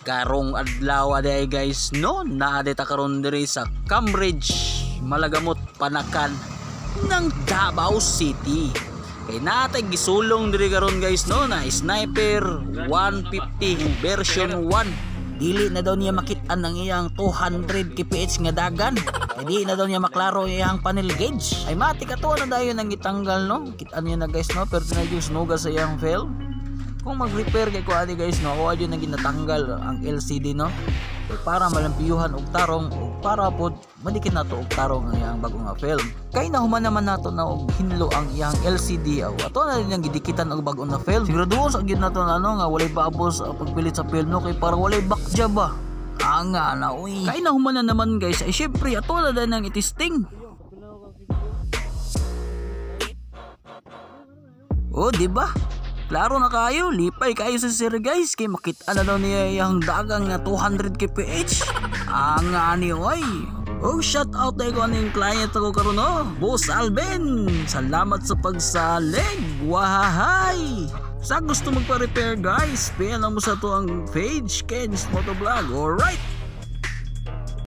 Karong adlaw day guys no, naadita karon diri sa Cambridge, Malagamot, Panakan ng Davao City. Kay natay gisulong diri karon guys no na Sniper 150 version 1. Dili na daw niya makit-an ang iyang 200 kph nga dagan. Di na daw niya maklaro iyang panel gauge. Ay mati ka to na dayon nang gitanggal no. Kit-an niya na guys no, pero tinayos nuga sa iyang fail. Kung mag-repair kay ko adi guys no, ako adyo nang ginatanggal ang LCD no. Kay para malampiyuhan og tarong o para pod malikin nato og tarong ang iyang bagong nga film. Kay nahuman naman nato na og hinlo ang iyang LCD aw. Ato na din ang gidikitan og bagong na film. Siguraduhon sa gyud nato na ano nga walay babos sa pagpilit sa film no, kay para walay bakja ba. Nga na uy. Kay nahuman na naman guys ay syempre ato na din ang itisting. Oh, di ba? Klaro na kayo, lipay kayo sa sir guys, kay makita na daw niya yung dagang nga 200 kph. Nga ni oy. Oh, shout out tayo ko aning client ako karon no, Boss Alvin. Salamat sa pagsalig. Wahahay. Sa gusto magpa-repair guys, PM lang mo sa to ang page Ken's Motovlog. Alright.